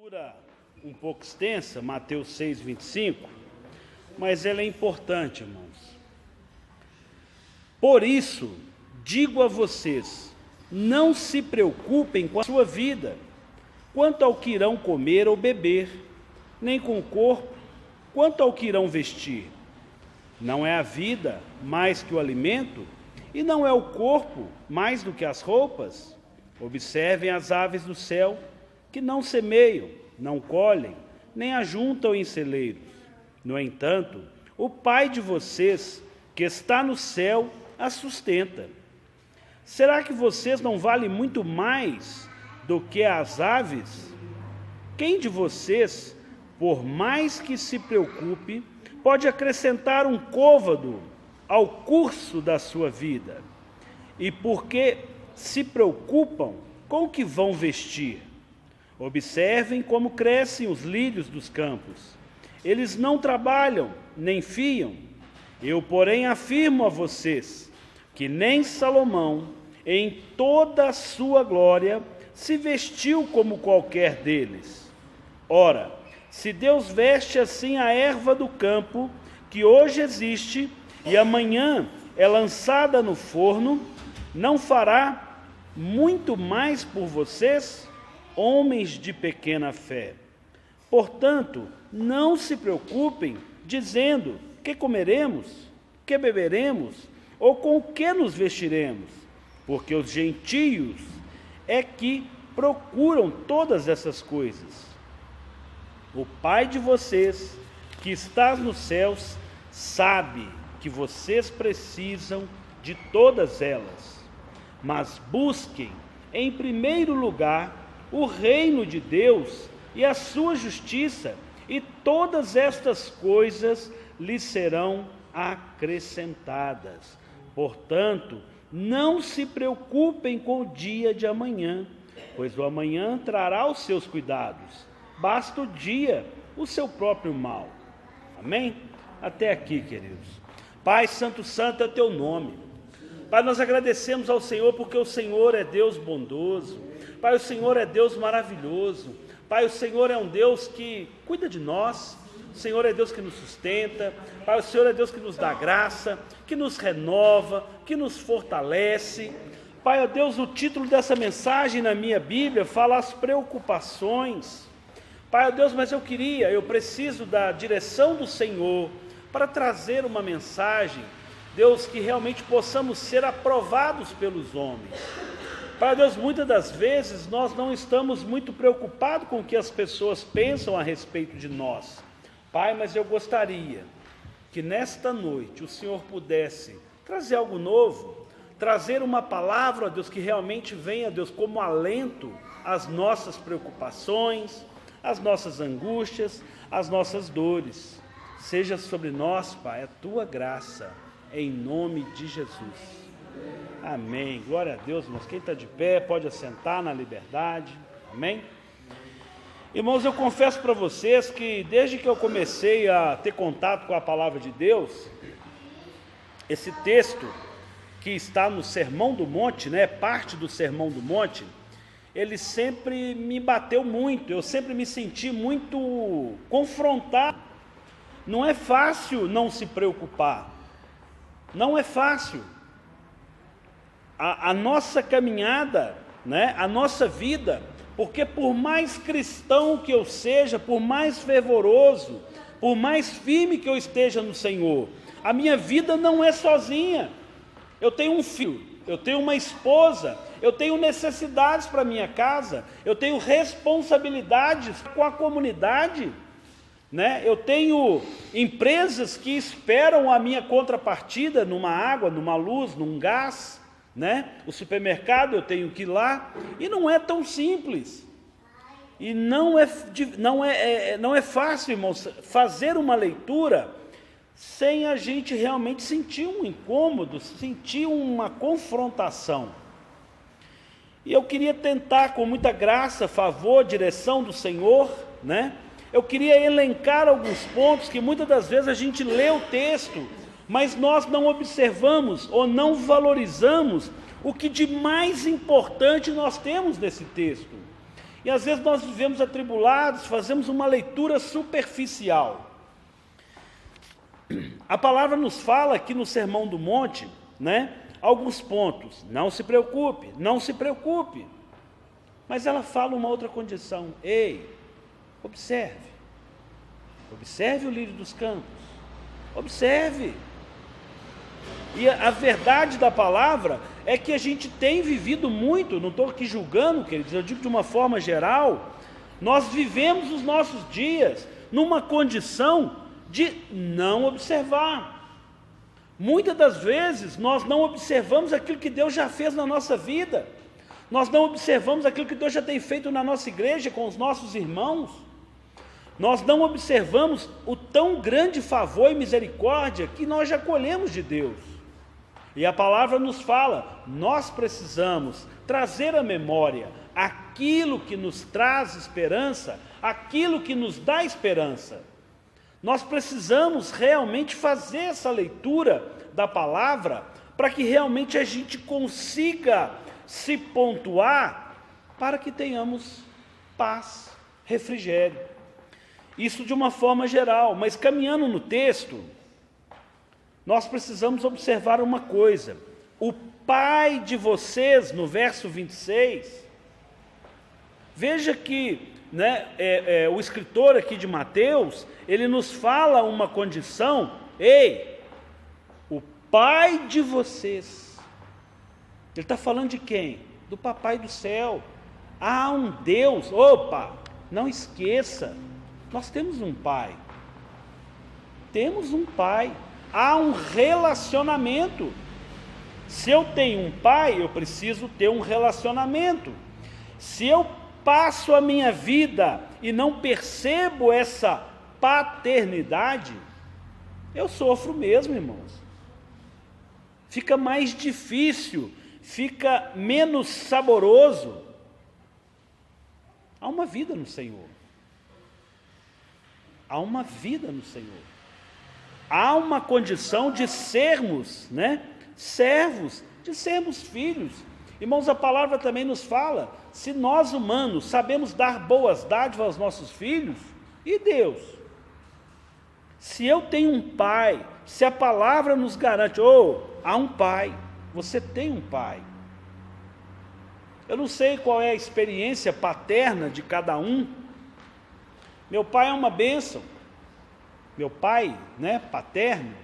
leitura um pouco extensa, Mateus 6, 25, mas ela é importante, irmãos. Por isso, digo a vocês, não se preocupem com a sua vida, quanto ao que irão comer ou beber, nem com o corpo, quanto ao que irão vestir. Não é a vida mais que o alimento, e não é o corpo mais do que as roupas? Observem as aves do céu, que não semeiam, não colhem, nem ajuntam em celeiros. No entanto, o Pai de vocês, que está no céu, as sustenta. Será que vocês não valem muito mais do que as aves? Quem de vocês, por mais que se preocupe, pode acrescentar um côvado ao curso da sua vida? E por que se preocupam com o que vão vestir? Observem como crescem os lírios dos campos. Eles não trabalham, nem fiam. Eu, porém, afirmo a vocês que nem Salomão, em toda a sua glória, se vestiu como qualquer deles. Ora, se Deus veste assim a erva do campo, que hoje existe e amanhã é lançada no forno, não fará muito mais por vocês, homens de pequena fé? Portanto, não se preocupem, dizendo: que comeremos, que beberemos, ou com o que nos vestiremos? Porque os gentios é que procuram todas essas coisas. O Pai de vocês, que está nos céus, sabe que vocês precisam de todas elas. Mas busquem, em primeiro lugar, o reino de Deus e a sua justiça, e todas estas coisas lhes serão acrescentadas. Portanto, não se preocupem com o dia de amanhã, pois o amanhã trará os seus cuidados. Basta o dia o seu próprio mal. Amém? Até aqui, queridos. Pai santo, santo é o teu nome. Pai, nós agradecemos ao Senhor porque o Senhor é Deus bondoso. Pai, o Senhor é Deus maravilhoso. Pai, o Senhor é um Deus que cuida de nós. O Senhor é Deus que nos sustenta. Pai, o Senhor é Deus que nos dá graça, que nos renova, que nos fortalece. Pai, ó Deus, o título dessa mensagem na minha Bíblia fala as preocupações. Pai, ó Deus, mas eu preciso da direção do Senhor para trazer uma mensagem, Deus, que realmente possamos ser aprovados pelos homens. Pai, ó Deus, muitas das vezes nós não estamos muito preocupados com o que as pessoas pensam a respeito de nós. Pai, mas eu gostaria que nesta noite o Senhor pudesse trazer algo novo, trazer uma palavra, ó Deus, que realmente venha, Deus, como alento às nossas preocupações, às nossas angústias, às nossas dores. Seja sobre nós, Pai, a tua graça, em nome de Jesus. Amém. Glória a Deus, irmãos. Quem está de pé pode assentar na liberdade. Amém. Irmãos, eu confesso para vocês que desde que eu comecei a ter contato com a palavra de Deus, esse texto que está no Sermão do Monte, parte do Sermão do Monte, ele sempre me bateu muito, eu sempre me senti muito confrontado. Não é fácil não se preocupar, não é fácil. A nossa caminhada, a nossa vida, porque por mais cristão que eu seja, por mais fervoroso, por mais firme que eu esteja no Senhor, a minha vida não é sozinha. Eu tenho um filho, eu tenho uma esposa, eu tenho necessidades para minha casa, eu tenho responsabilidades com a comunidade, eu tenho empresas que esperam a minha contrapartida numa água, numa luz, num gás, o supermercado eu tenho que ir lá, e não é tão simples, e não é fácil, irmãos, fazer uma leitura sem a gente realmente sentir um incômodo, sentir uma confrontação. E eu queria tentar, com muita graça, favor, direção do Senhor, eu queria elencar alguns pontos que muitas das vezes a gente lê o texto, mas nós não observamos ou não valorizamos o que de mais importante nós temos nesse texto. E às vezes nós vivemos atribulados, fazemos uma leitura superficial. A palavra nos fala aqui no Sermão do Monte, né, alguns pontos. Não se preocupe, não se preocupe. Mas ela fala uma outra condição. Ei, observe. Observe o lírio dos campos. Observe. E a verdade da palavra é que a gente tem vivido muito, não estou aqui julgando, queridos, eu digo de uma forma geral, nós vivemos os nossos dias numa condição de não observar. Muitas das vezes nós não observamos aquilo que Deus já fez na nossa vida, nós não observamos aquilo que Deus já tem feito na nossa igreja com os nossos irmãos, nós não observamos o tão grande favor e misericórdia que nós já colhemos de Deus. E a palavra nos fala, nós precisamos trazer à memória aquilo que nos traz esperança, aquilo que nos dá esperança. Nós precisamos realmente fazer essa leitura da palavra para que realmente a gente consiga se pontuar para que tenhamos paz, refrigério. Isso de uma forma geral, mas caminhando no texto, nós precisamos observar uma coisa. O pai de vocês, no verso 26, veja que o escritor aqui de Mateus, ele nos fala uma condição. Ei, o pai de vocês. Ele está falando de quem? Do papai do céu. Há um Deus. Opa, não esqueça, nós temos um pai. Temos um pai. Há um relacionamento. Se eu tenho um pai, eu preciso ter um relacionamento. Se eu passo a minha vida e não percebo essa paternidade, eu sofro mesmo, irmãos. Fica mais difícil, fica menos saboroso. Há uma vida no Senhor. Há uma vida no Senhor. Há uma condição de sermos, servos, de sermos filhos. Irmãos, a palavra também nos fala, se nós humanos sabemos dar boas dádivas aos nossos filhos, e Deus? Se eu tenho um pai, se a palavra nos garante, há um pai, você tem um pai. Eu não sei qual é a experiência paterna de cada um. Meu pai é uma bênção. Meu pai, paterno,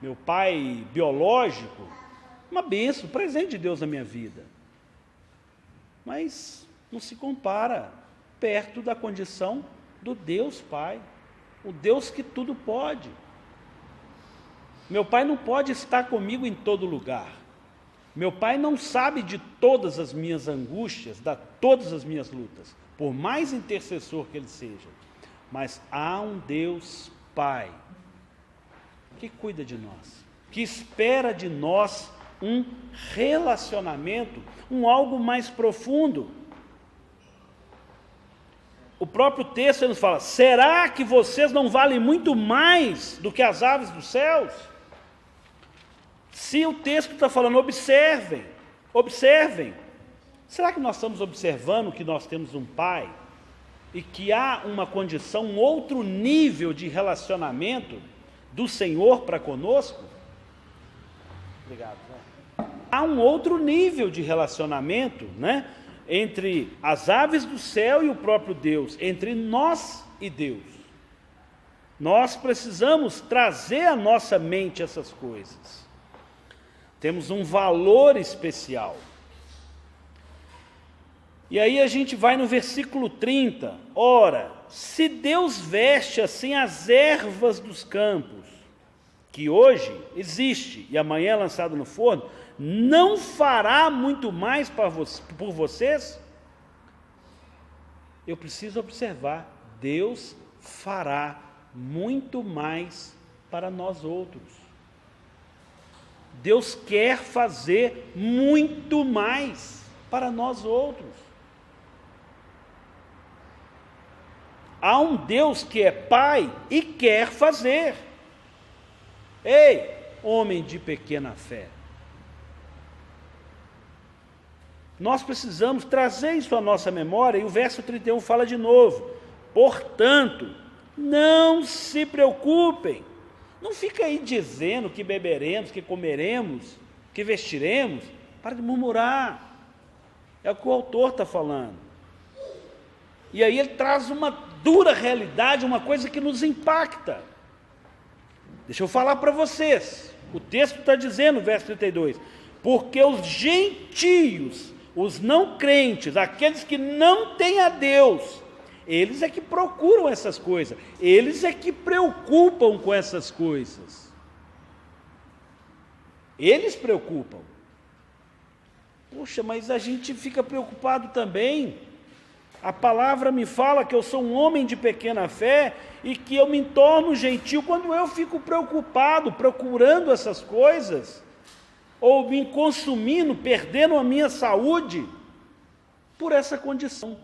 meu pai biológico, uma bênção, presente de Deus na minha vida. Mas não se compara perto da condição do Deus Pai, o Deus que tudo pode. Meu pai não pode estar comigo em todo lugar. Meu pai não sabe de todas as minhas angústias, de todas as minhas lutas, por mais intercessor que ele seja. Mas há um Deus Pai que cuida de nós, que espera de nós um relacionamento, algo mais profundo. O próprio texto nos fala, será que vocês não valem muito mais do que as aves dos céus? Se o texto está falando, observem, será que nós estamos observando que nós temos um pai e que há uma condição, um outro nível de relacionamento do Senhor para conosco? Obrigado. Há um outro nível de relacionamento, entre as aves do céu e o próprio Deus, entre nós e Deus. Nós precisamos trazer à nossa mente essas coisas. Temos um valor especial. E aí a gente vai no versículo 30. Ora, se Deus veste assim as ervas dos campos, que hoje existe e amanhã é lançado no forno, não fará muito mais por vocês? Eu preciso observar, Deus fará muito mais para nós outros. Deus quer fazer muito mais para nós outros. Há um Deus que é Pai e quer fazer. Ei, homem de pequena fé. Nós precisamos trazer isso à nossa memória, e o verso 31 fala de novo: portanto, não se preocupem. Não fica aí dizendo que beberemos, que comeremos, que vestiremos. Para de murmurar. É o que o autor está falando. E aí ele traz uma dura realidade, uma coisa que nos impacta. Deixa eu falar para vocês. O texto está dizendo, verso 32, porque os gentios, os não crentes, aqueles que não têm a Deus, eles é que procuram essas coisas, eles é que preocupam com essas coisas. Eles preocupam. Poxa, mas a gente fica preocupado também. A palavra me fala que eu sou um homem de pequena fé e que eu me torno gentil quando eu fico preocupado, procurando essas coisas, ou me consumindo, perdendo a minha saúde por essa condição.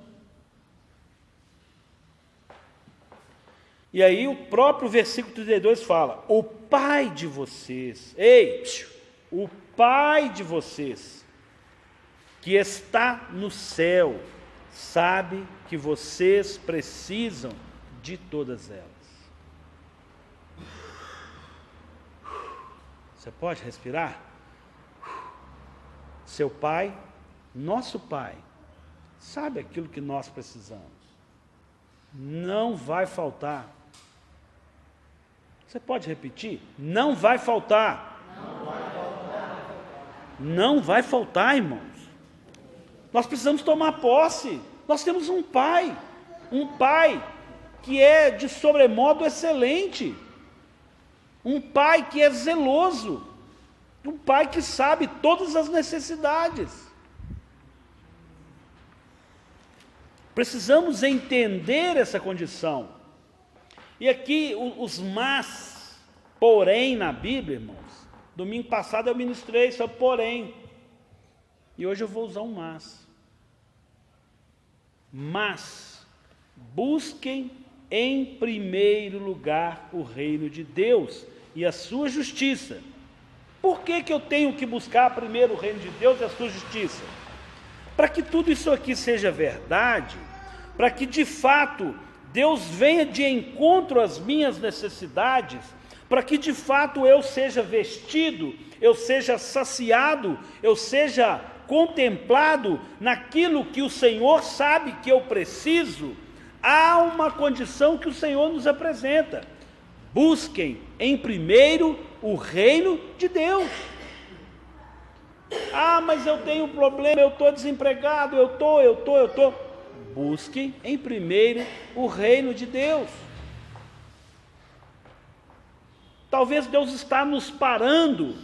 E aí o próprio versículo 32 fala: o Pai de vocês, o Pai de vocês, que está no céu, sabe que vocês precisam de todas elas. Você pode respirar? Seu Pai, nosso Pai, sabe aquilo que nós precisamos. Não vai faltar. Você pode repetir? Não vai faltar. Não vai faltar. Não vai faltar, irmãos. Nós precisamos tomar posse. Nós temos um Pai que é de sobremodo excelente, um Pai que é zeloso, um Pai que sabe todas as necessidades. Precisamos entender essa condição. E aqui os mas, porém, na Bíblia, irmãos, domingo passado eu ministrei sobre porém, e hoje eu vou usar um mas busquem em primeiro lugar o reino de Deus e a sua justiça. Por que eu tenho que buscar primeiro o reino de Deus e a sua justiça? Para que tudo isso aqui seja verdade, para que de fato Deus venha de encontro às minhas necessidades, para que de fato eu seja vestido, eu seja saciado, eu seja contemplado naquilo que o Senhor sabe que eu preciso, há uma condição que o Senhor nos apresenta: busquem em primeiro o reino de Deus. Mas eu tenho um problema, eu estou desempregado, eu estou. Busquem em primeiro o reino de Deus. Talvez Deus está nos parando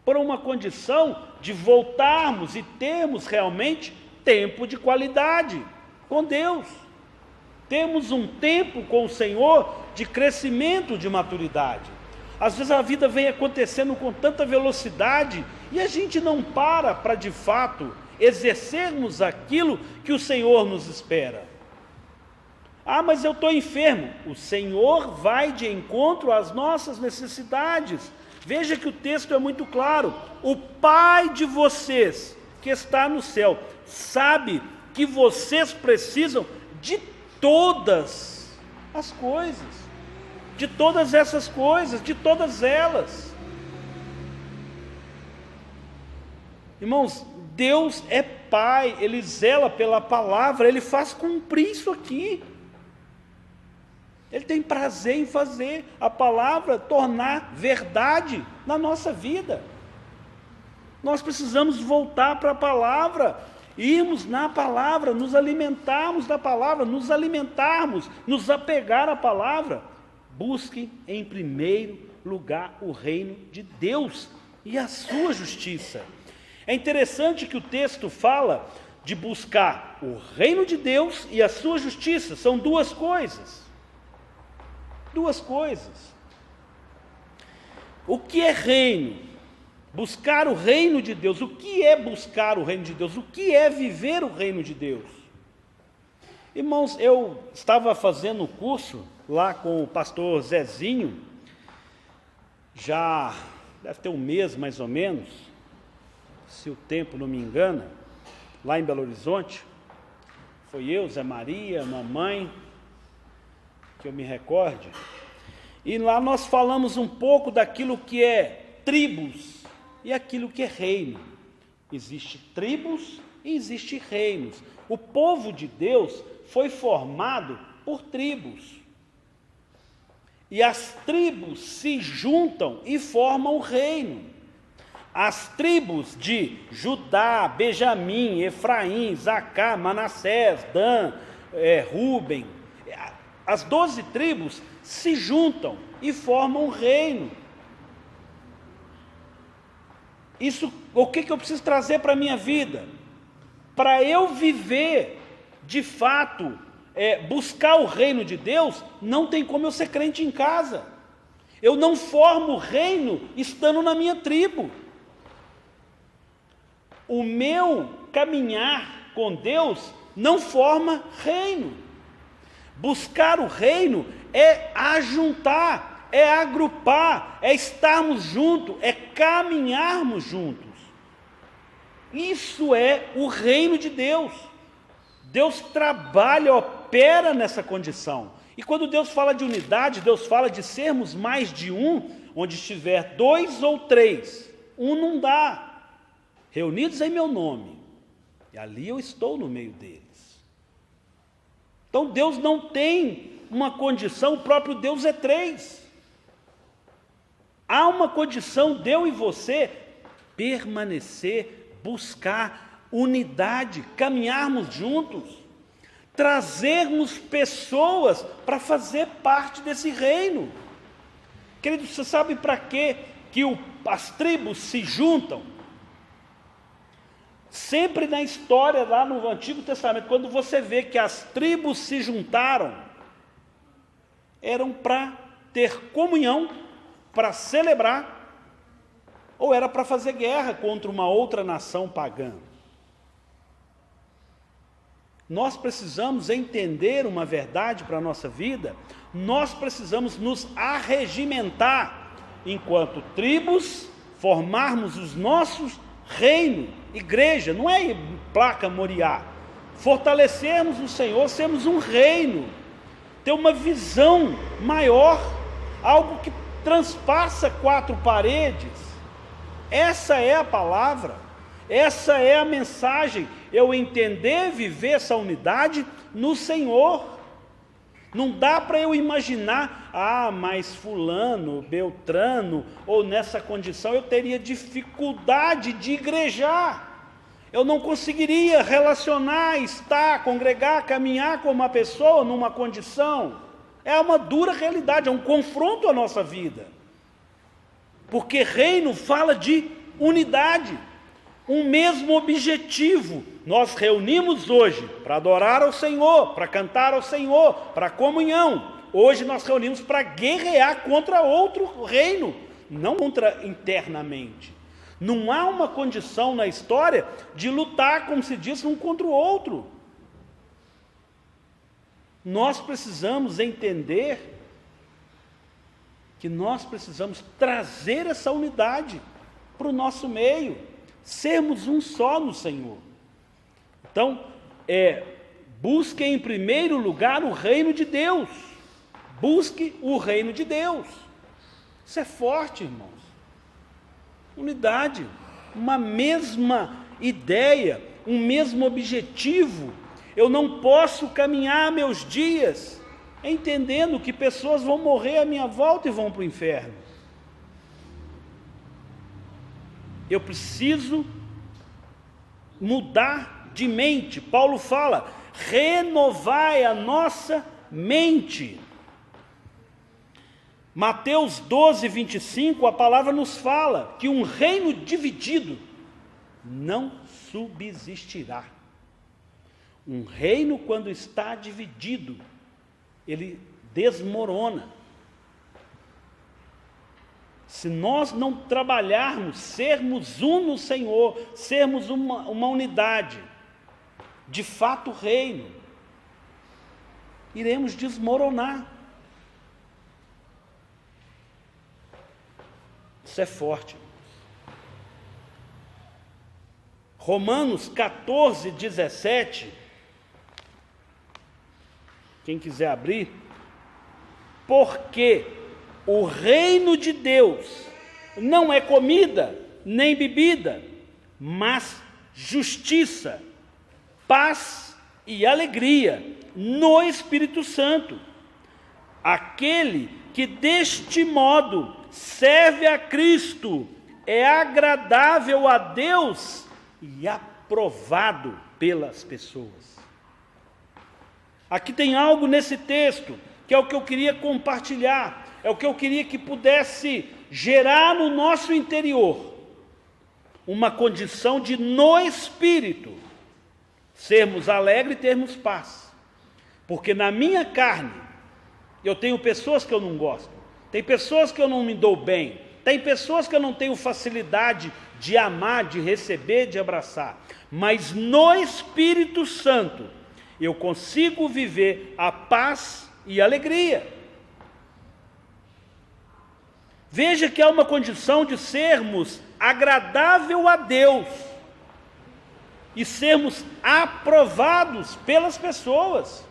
por uma condição de voltarmos e termos realmente tempo de qualidade com Deus. Temos um tempo com o Senhor de crescimento, de maturidade. Às vezes a vida vem acontecendo com tanta velocidade e a gente não para de fato exercermos aquilo que o Senhor nos espera. Mas eu estou enfermo. O Senhor vai de encontro às nossas necessidades. Veja que o texto é muito claro: o Pai de vocês, que está no céu, sabe que vocês precisam de todas as coisas, de todas essas coisas, de todas elas. Irmãos, Deus é Pai, Ele zela pela palavra, Ele faz cumprir isso aqui. Ele tem prazer em fazer a palavra tornar verdade na nossa vida. Nós precisamos voltar para a palavra, irmos na palavra, nos alimentarmos da palavra, nos apegar à palavra. Busquem em primeiro lugar o reino de Deus e a sua justiça. É interessante que o texto fala de buscar o reino de Deus e a sua justiça. São duas coisas. Duas coisas. O que é reino? Buscar o reino de Deus. O que é buscar o reino de Deus? O que é viver o reino de Deus? Irmãos, eu estava fazendo um curso lá com o pastor Zezinho, já deve ter um mês mais ou menos, se o tempo não me engana, lá em Belo Horizonte. Foi eu, Zé Maria, mamãe, que eu me recorde. E lá nós falamos um pouco daquilo que é tribos e aquilo que é reino. Existe tribos e existe reinos. O povo de Deus foi formado por tribos. E as tribos se juntam e formam o reino. As tribos de Judá, Benjamim, Efraim, Zacá, Manassés, Dan, Rúben, as 12 tribos se juntam e formam um reino. Isso, o que eu preciso trazer para a minha vida? Para eu viver, de fato, buscar o reino de Deus, não tem como eu ser crente em casa. Eu não formo reino estando na minha tribo. O meu caminhar com Deus não forma reino. Buscar o reino é ajuntar, é agrupar, é estarmos juntos, é caminharmos juntos. Isso é o reino de Deus. Deus trabalha, opera nessa condição. E quando Deus fala de unidade, Deus fala de sermos mais de um, onde estiver 2 ou 3. Um não dá. Reunidos em meu nome, e ali eu estou no meio deles. Então Deus não tem uma condição, o próprio Deus é 3. Há uma condição de eu e você permanecer, buscar unidade, caminharmos juntos, trazermos pessoas para fazer parte desse reino. Querido, você sabe para quê que as tribos se juntam? Sempre na história, lá no Antigo Testamento, quando você vê que as tribos se juntaram, eram para ter comunhão, para celebrar, ou era para fazer guerra contra uma outra nação pagã. Nós precisamos entender uma verdade para a nossa vida, nós precisamos nos arregimentar, enquanto tribos, formarmos os nossos reino, igreja, não é placa Moriá, fortalecermos o Senhor, sermos um reino, ter uma visão maior, algo que transpassa 4 paredes. Essa é a palavra, essa é a mensagem, eu entender, viver essa unidade no Senhor. Não dá para eu imaginar, mas fulano, beltrano, ou nessa condição eu teria dificuldade de igrejar. Eu não conseguiria relacionar, estar, congregar, caminhar com uma pessoa numa condição. É uma dura realidade, é um confronto à nossa vida. Porque reino fala de unidade, um mesmo objetivo. Nós reunimos hoje para adorar ao Senhor, para cantar ao Senhor, para comunhão. Hoje nós reunimos para guerrear contra outro reino, não contra internamente. Não há uma condição na história de lutar, como se diz, um contra o outro. Nós precisamos entender que nós precisamos trazer essa unidade para o nosso meio, sermos um só no Senhor. Então, busque em primeiro lugar o reino de Deus. Busque o reino de Deus. Isso é forte, irmãos. Unidade, uma mesma ideia, um mesmo objetivo. Eu não posso caminhar meus dias entendendo que pessoas vão morrer à minha volta e vão para o inferno. Eu preciso mudar de mente. Paulo fala, renovai a nossa mente. Mateus 12, 25, a palavra nos fala que um reino dividido não subsistirá. Um reino, quando está dividido, ele desmorona. Se nós não trabalharmos, sermos um no Senhor, sermos uma unidade, de fato reino, iremos desmoronar. Isso é forte. Romanos 14, 17, quem quiser abrir, porque o reino de Deus não é comida nem bebida, mas justiça, paz e alegria no Espírito Santo. Aquele que deste modo serve a Cristo é agradável a Deus e aprovado pelas pessoas. Aqui tem algo nesse texto que é o que eu queria compartilhar, é o que eu queria que pudesse gerar no nosso interior uma condição de, no Espírito, sermos alegres e termos paz. Porque na minha carne, eu tenho pessoas que eu não gosto, tem pessoas que eu não me dou bem, tem pessoas que eu não tenho facilidade de amar, de receber, de abraçar. Mas no Espírito Santo, eu consigo viver a paz e a alegria. Veja que há uma condição de sermos agradável a Deus e sermos aprovados pelas pessoas.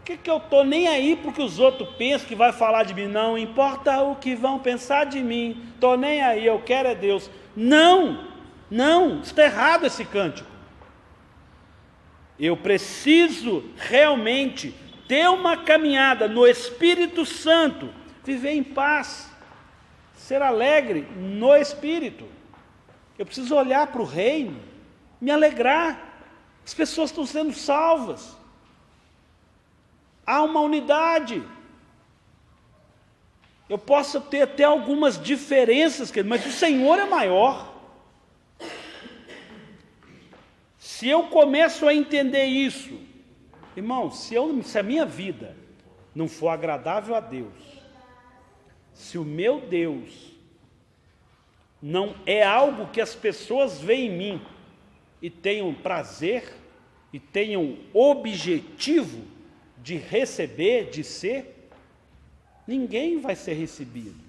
Que eu estou nem aí porque os outros pensam que vai falar de mim? Não importa o que vão pensar de mim, estou nem aí, eu quero é Deus. Não, está errado esse cântico. Eu preciso realmente ter uma caminhada no Espírito Santo, viver em paz, ser alegre no Espírito. Eu preciso olhar para o reino, me alegrar. As pessoas estão sendo salvas. Há uma unidade. Eu posso ter até algumas diferenças, mas o Senhor é maior. Se eu começo a entender isso, irmão, se a minha vida não for agradável a Deus, se o meu Deus não é algo que as pessoas veem em mim e tenham prazer, e tenham objetivo de receber, de ser, ninguém vai ser recebido.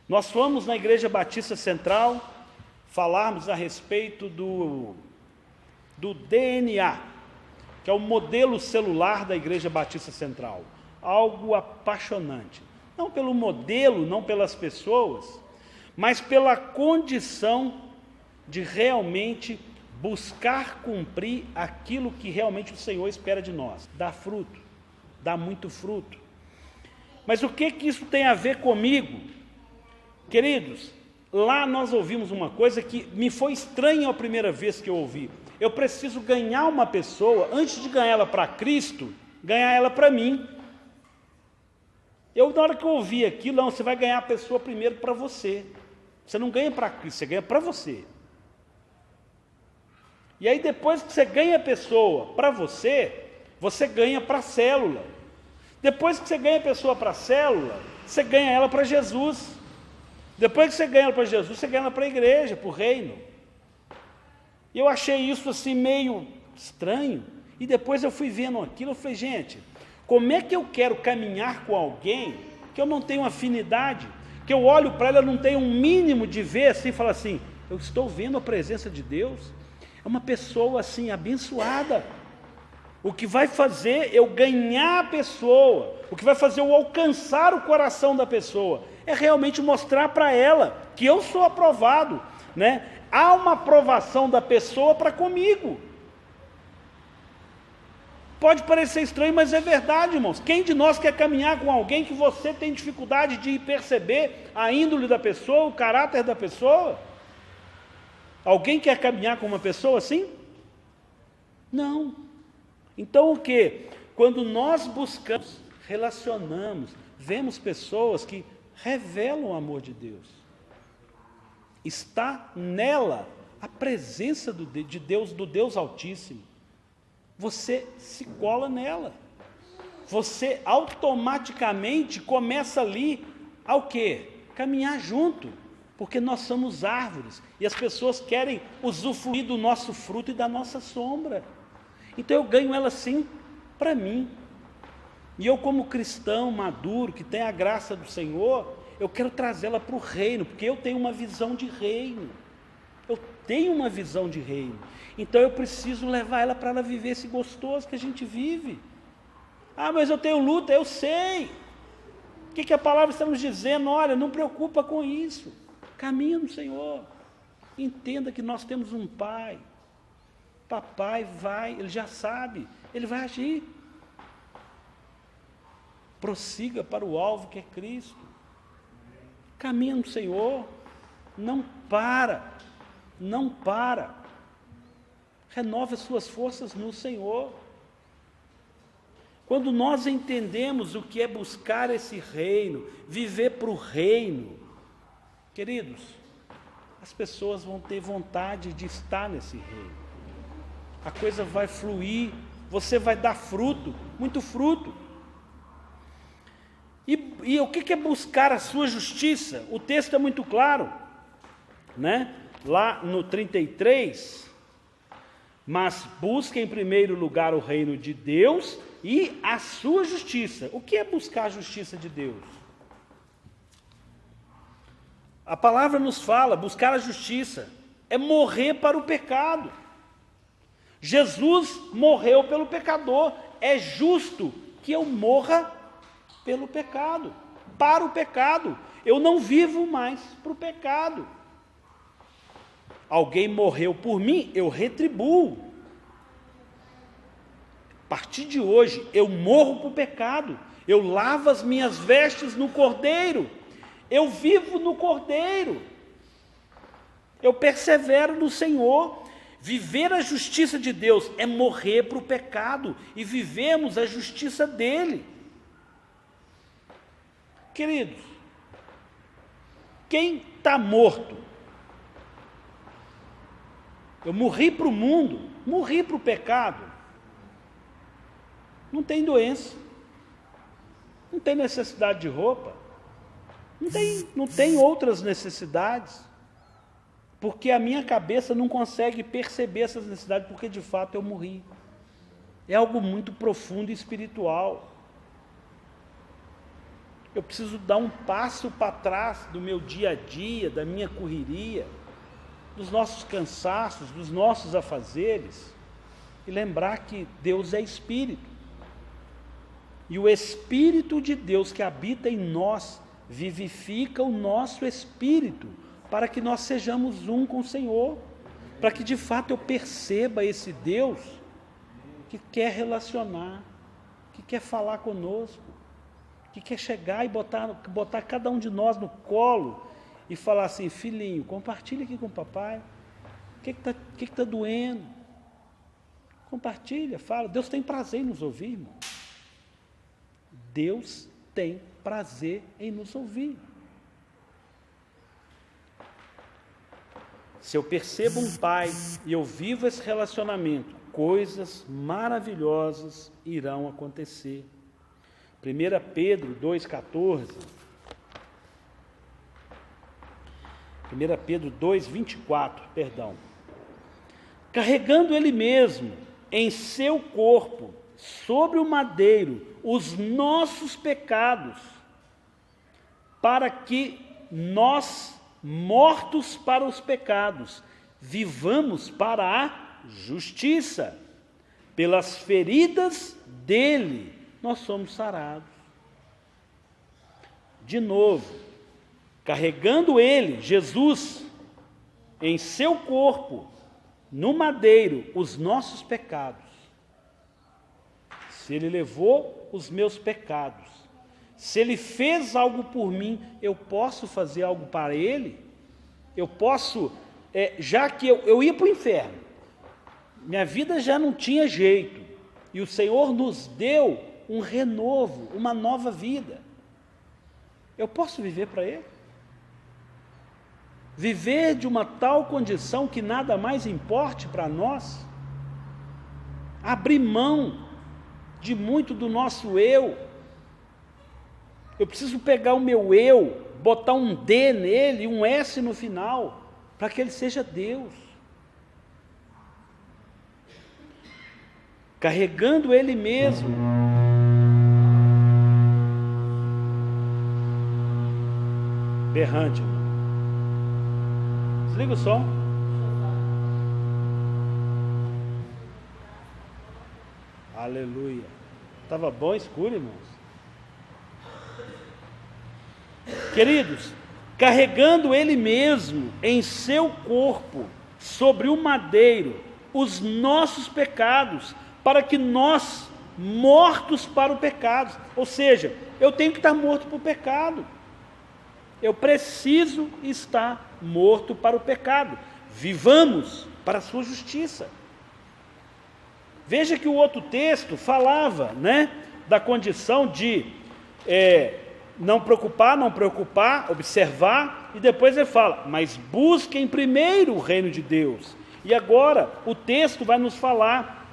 Nós fomos na Igreja Batista Central falarmos a respeito do DNA, que é o modelo celular da Igreja Batista Central. Algo apaixonante. Não pelo modelo, não pelas pessoas, mas pela condição de realmente buscar cumprir aquilo que realmente o Senhor espera de nós. Dar fruto, dar muito fruto. Mas o que isso tem a ver comigo? Queridos, lá nós ouvimos uma coisa que me foi estranha a primeira vez que eu ouvi. Eu preciso ganhar uma pessoa, antes de ganhar ela para Cristo, ganhar ela para mim. Na hora que eu ouvi aquilo, não, você vai ganhar a pessoa primeiro para você. Você não ganha para Cristo, você ganha para você. E aí depois que você ganha a pessoa para você, você ganha para a célula. Depois que você ganha a pessoa para a célula, você ganha ela para Jesus. Depois que você ganha ela para Jesus, você ganha ela para a igreja, para o reino. E eu achei isso assim meio estranho. E depois eu fui vendo aquilo, eu falei, gente, como é que eu quero caminhar com alguém que eu não tenho afinidade, que eu olho para ela, eu não tenho um mínimo de ver assim, e falo assim, eu estou vendo a presença de Deus, é uma pessoa assim, abençoada. O que vai fazer eu ganhar a pessoa, o que vai fazer eu alcançar o coração da pessoa, é realmente mostrar para ela que eu sou aprovado, né? Há uma aprovação da pessoa para comigo. Pode parecer estranho, mas é verdade, irmãos. Quem de nós quer caminhar com alguém que você tem dificuldade de perceber a índole da pessoa, o caráter da pessoa? Alguém quer caminhar com uma pessoa assim? Não. Então o que? Quando nós buscamos, relacionamos, vemos pessoas que revelam o amor de Deus. Está nela a presença de Deus, do Deus Altíssimo. Você se cola nela. Você automaticamente começa ali ao quê? Caminhar junto. Porque nós somos árvores. E as pessoas querem usufruir do nosso fruto e da nossa sombra. Então eu ganho ela sim para mim. E eu, como cristão maduro, que tem a graça do Senhor, eu quero trazê-la para o reino, porque eu tenho uma visão de reino. Eu tem uma visão de reino. Então eu preciso levar ela para ela viver esse gostoso que a gente vive. Ah, mas eu tenho luta, eu sei. O que a palavra está nos dizendo? Olha, não preocupa com isso. Caminha no Senhor. Entenda que nós temos um Pai. Papai vai, Ele já sabe, Ele vai agir. Prossiga para o alvo que é Cristo. Caminha no Senhor. Não para. Não para. Renove as suas forças no Senhor. Quando nós entendemos o que é buscar esse reino, viver para o reino, queridos, as pessoas vão ter vontade de estar nesse reino. A coisa vai fluir, você vai dar fruto, muito fruto. E o que é buscar a sua justiça? O texto é muito claro, né? Lá no 33, mas busque em primeiro lugar o reino de Deus e a sua justiça. O que é buscar a justiça de Deus? A palavra nos fala, buscar a justiça é morrer para o pecado. Jesus morreu pelo pecador, é justo que eu morra pelo pecado, para o pecado. Eu não vivo mais para o pecado. Alguém morreu por mim, eu retribuo. A partir de hoje, eu morro para o pecado, eu lavo as minhas vestes no Cordeiro, eu vivo no Cordeiro, eu persevero no Senhor. Viver a justiça de Deus é morrer para o pecado e vivemos a justiça dele. Queridos, quem está morto? Eu morri para o mundo, morri para o pecado. Não tem doença, não tem necessidade de roupa, não tem outras necessidades, porque a minha cabeça não consegue perceber essas necessidades, porque de fato eu morri. É algo muito profundo e espiritual. Eu preciso dar um passo para trás do meu dia a dia, da minha correria, dos nossos cansaços, dos nossos afazeres, e lembrar que Deus é Espírito. E o Espírito de Deus que habita em nós, vivifica o nosso espírito, para que nós sejamos um com o Senhor, para que de fato eu perceba esse Deus que quer relacionar, que quer falar conosco, que quer chegar e botar cada um de nós no colo e falar assim: filhinho, compartilha aqui com o papai, o que está doendo? Compartilha, fala. Deus tem prazer em nos ouvir, irmão. Deus tem prazer em nos ouvir. Se eu percebo um pai e eu vivo esse relacionamento, coisas maravilhosas irão acontecer. 1 Pedro 2,14. 1 Pedro 2,24, perdão. Carregando ele mesmo em seu corpo, sobre o madeiro, os nossos pecados, para que nós, mortos para os pecados, vivamos para a justiça. Pelas feridas dele, nós somos sarados. De novo, carregando ele, Jesus, em seu corpo, no madeiro, os nossos pecados. Se ele levou os meus pecados, se ele fez algo por mim, eu posso fazer algo para ele? Eu posso, já que eu ia para o inferno, minha vida já não tinha jeito, e o Senhor nos deu um renovo, uma nova vida. Eu posso viver para ele? Viver de uma tal condição que nada mais importe para nós? Abrir mão de muito do nosso eu. Eu preciso pegar o meu eu, botar um D nele, um S no final, para que ele seja Deus. Carregando ele mesmo. Berrante. Desliga o som. Aleluia. Estava bom escuro, irmãos? Queridos, carregando Ele mesmo em seu corpo, sobre o madeiro, os nossos pecados, para que nós, mortos para o pecado, ou seja, eu tenho que estar morto para o pecado, eu preciso estar morto para o pecado, vivamos para a sua justiça. Veja que o outro texto falava, da condição de não preocupar, observar, e depois ele fala, mas busquem primeiro o reino de Deus. E agora o texto vai nos falar,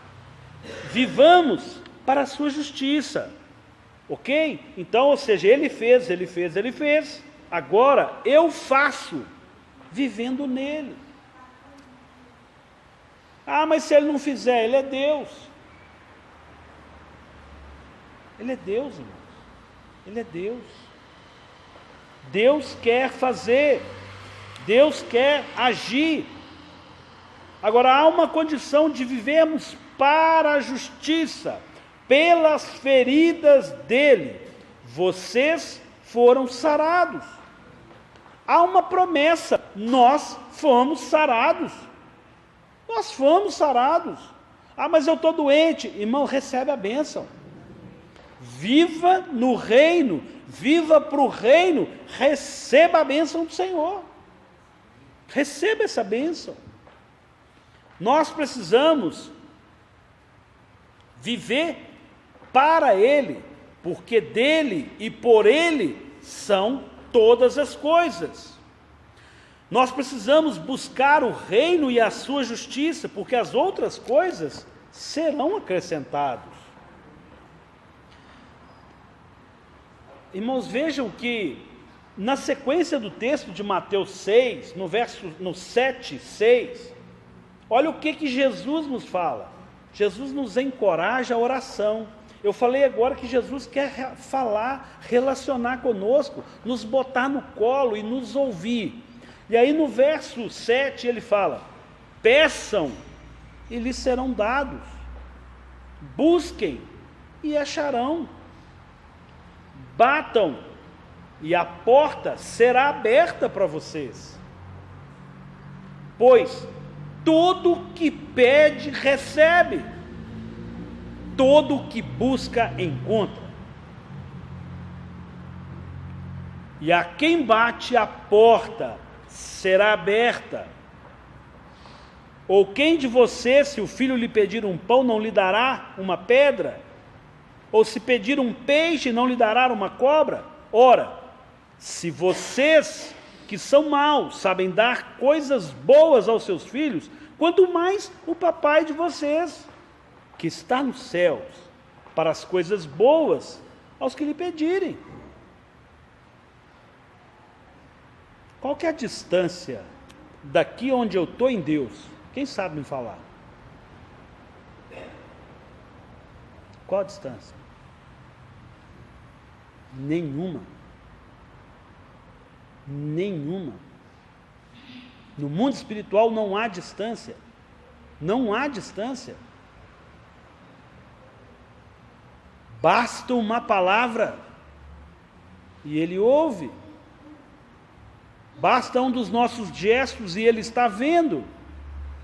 vivamos para a sua justiça, ok? Então, ou seja, ele fez, agora eu faço, vivendo nele. Ah, mas se ele não fizer, ele é Deus. Ele é Deus, irmãos. Ele é Deus. Deus quer fazer. Deus quer agir. Agora, há uma condição de vivermos para a justiça. Pelas feridas dele, vocês foram sarados. Há uma promessa, nós fomos sarados. Nós fomos sarados. Ah, mas eu estou doente. Irmão, recebe a bênção. Viva no reino, viva para o reino, receba a bênção do Senhor. Receba essa bênção. Nós precisamos viver para Ele, porque dele e por Ele são todas as coisas. Nós precisamos buscar o reino e a sua justiça, porque as outras coisas serão acrescentadas. Irmãos, vejam que na sequência do texto de Mateus 6, no 7, 6, olha o que Jesus nos fala. Jesus nos encoraja a oração. Eu falei agora que Jesus quer falar, relacionar conosco, nos botar no colo e nos ouvir. E aí no verso 7 ele fala, peçam e lhes serão dados, busquem e acharão, batam e a porta será aberta para vocês. Pois todo que pede recebe, todo que busca encontra. E a quem bate a porta será aberta. Ou quem de vocês, se o filho lhe pedir um pão, não lhe dará uma pedra? Ou se pedir um peixe, não lhe dará uma cobra? Ora, se vocês, que são maus, sabem dar coisas boas aos seus filhos, quanto mais o papai de vocês, que está nos céus, para as coisas boas aos que lhe pedirem. Qual que é a distância daqui onde eu estou em Deus? Quem sabe me falar? Qual a distância? Nenhuma. Nenhuma. No mundo espiritual não há distância. Não há distância. Basta uma palavra e Ele ouve. Basta um dos nossos gestos e Ele está vendo.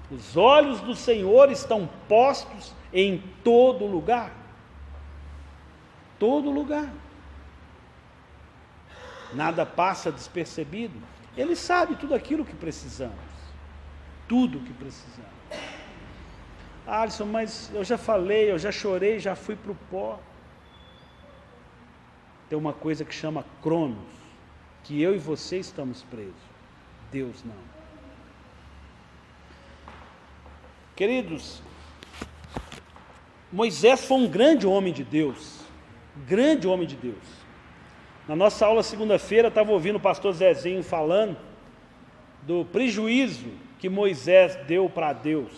Os olhos do Senhor estão postos em todo lugar. Todo lugar. Nada passa despercebido. Ele sabe tudo aquilo que precisamos. Tudo que precisamos. Alisson, mas eu já falei, eu já chorei, já fui para o pó. Tem uma coisa que chama Cronos, que eu e você estamos presos. Deus não. Queridos, Moisés foi um grande homem de Deus. Grande homem de Deus. Na nossa aula segunda-feira, estava ouvindo o pastor Zezinho falando do prejuízo que Moisés deu para Deus.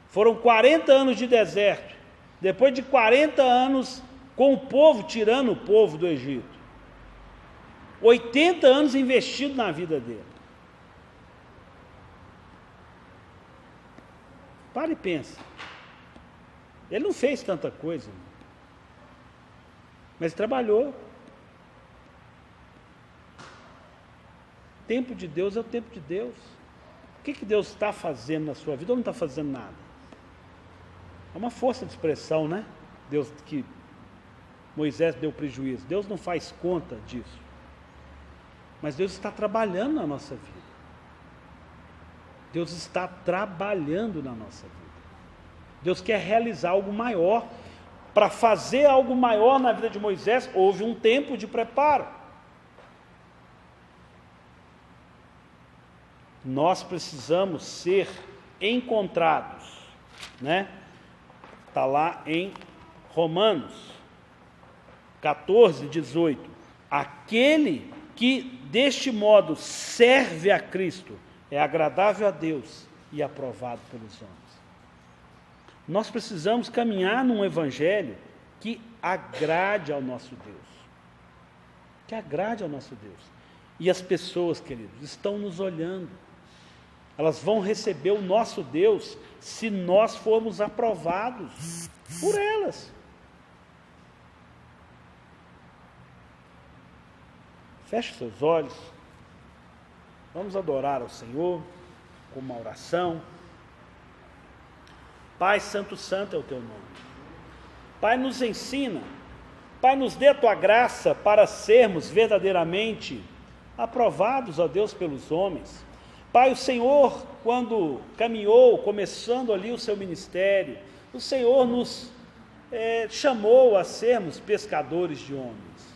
Foram 40 anos de deserto. Depois de 40 anos com o povo, tirando o povo do Egito. 80 anos investido na vida dele. Para e pensa. Ele não fez tanta coisa, mas trabalhou. O tempo de Deus é o tempo de Deus. O que Deus está fazendo na sua vida ou não está fazendo nada? É uma força de expressão, né? Deus que Moisés deu prejuízo. Deus não faz conta disso. Mas Deus está trabalhando na nossa vida. Deus está trabalhando na nossa vida. Deus quer realizar algo maior. Para fazer algo maior na vida de Moisés, houve um tempo de preparo. Nós precisamos ser encontrados, né? Está lá em Romanos 14, 18. Aquele que deste modo serve a Cristo é agradável a Deus e aprovado pelos homens. Nós precisamos caminhar num evangelho que agrade ao nosso Deus. Que agrade ao nosso Deus. E as pessoas, queridos, estão nos olhando. Elas vão receber o nosso Deus se nós formos aprovados por elas. Feche seus olhos. Vamos adorar ao Senhor com uma oração. Pai Santo, Santo é o Teu nome. Pai, nos ensina. Pai, nos dê a Tua graça para sermos verdadeiramente aprovados, ó Deus, pelos homens. Pai, o Senhor, quando caminhou, começando ali o seu ministério, o Senhor nos chamou a sermos pescadores de homens.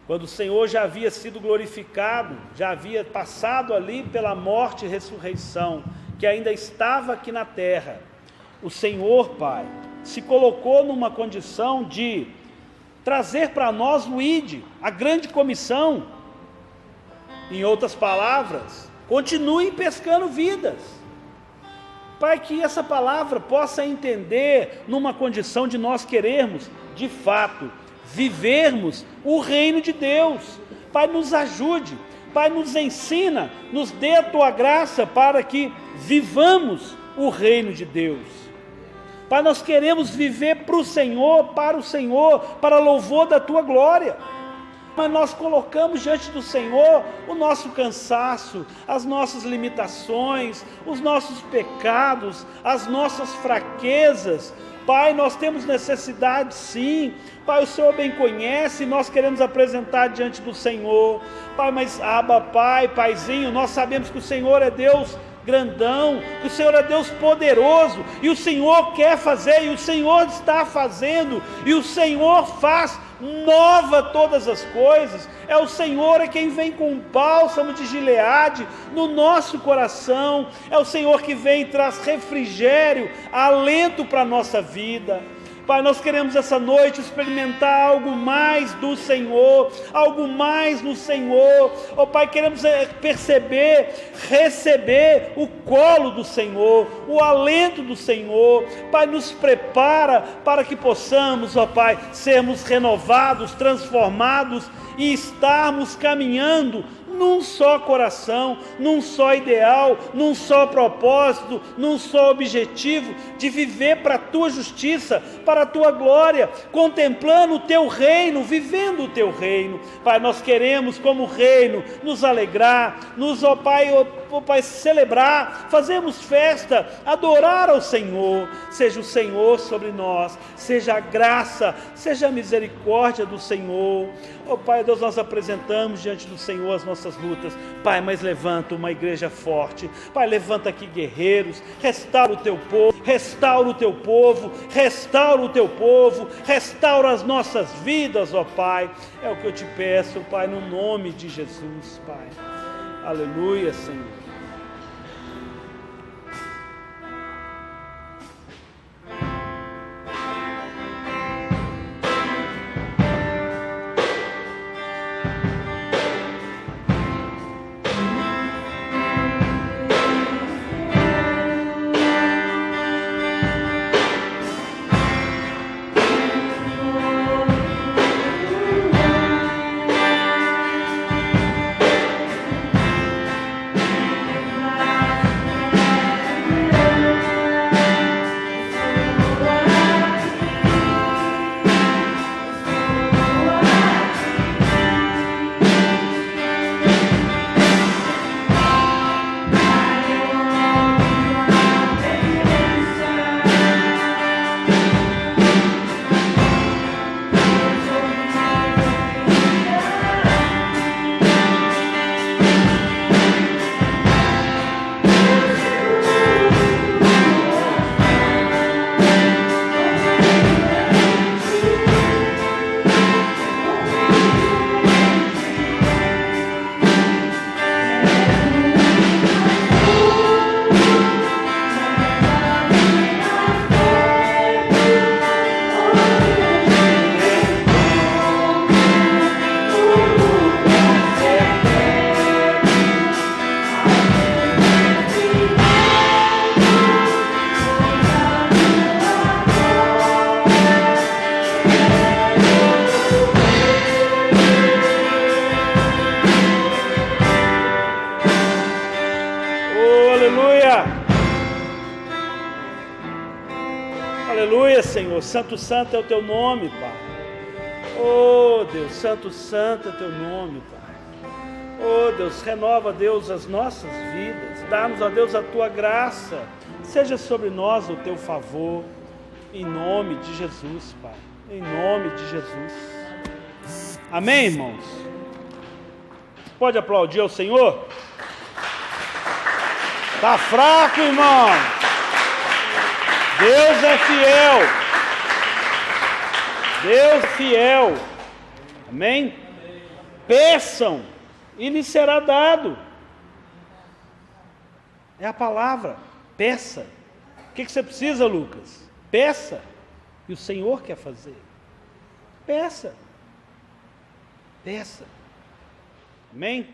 Quando o Senhor já havia sido glorificado, já havia passado ali pela morte e ressurreição, que ainda estava aqui na terra, o Senhor, Pai, se colocou numa condição de trazer para nós o ID, a grande comissão. Em outras palavras, continuem pescando vidas. Pai, que essa palavra possa entender numa condição de nós querermos, de fato, vivermos o reino de Deus. Pai, nos ajude, Pai, nos ensina, nos dê a Tua graça para que vivamos o reino de Deus. Pai, nós queremos viver para o Senhor, para louvor da Tua glória. Mas nós colocamos diante do Senhor o nosso cansaço, as nossas limitações, os nossos pecados, as nossas fraquezas. Pai, nós temos necessidade sim. Pai, o Senhor bem conhece e nós queremos apresentar diante do Senhor. Pai, mas Abba, Pai, Paizinho, nós sabemos que o Senhor é Deus grandão, que o Senhor é Deus poderoso, e o Senhor quer fazer, e o Senhor está fazendo, e o Senhor faz nova todas as coisas. É o Senhor é quem vem com o bálsamo de Gileade no nosso coração, é o Senhor que vem e traz refrigério, alento para a nossa vida. Pai, nós queremos essa noite experimentar algo mais do Senhor, algo mais no Senhor. Oh Pai, queremos perceber, receber o colo do Senhor, o alento do Senhor. Pai, nos prepara para que possamos, ó Pai, sermos renovados, transformados e estarmos caminhando num só coração, num só ideal, num só propósito, num só objetivo, de viver para a Tua justiça, para a Tua glória, contemplando o Teu reino, vivendo o Teu reino. Pai, nós queremos como reino nos alegrar, ó Pai, celebrar, fazermos festa, adorar ao Senhor. Seja o Senhor sobre nós, seja a graça, seja a misericórdia do Senhor. Ó Pai, Deus, nós apresentamos diante do Senhor as nossas lutas. Pai, mas levanta uma igreja forte. Pai, levanta aqui guerreiros, restaura o Teu povo, restaura o Teu povo, restaura o Teu povo, restaura as nossas vidas, ó Pai. É o que eu te peço, Pai, no nome de Jesus, Pai. Aleluia, Senhor. Senhor, santo, santo é o teu nome, Pai. Oh, Deus, santo, santo é o teu nome, Pai. Oh, Deus, renova, Deus, as nossas vidas. Dá-nos, ó Deus, a tua graça. Seja sobre nós o teu favor. Em nome de Jesus, Pai. Em nome de Jesus. Amém, irmãos? Pode aplaudir ao Senhor? Está fraco, irmão? Deus é fiel. Deus é fiel. Amém? Peçam e lhes será dado. É a palavra. Peça. O que você precisa, Lucas? Peça. E o Senhor quer fazer. Peça. Peça. Amém?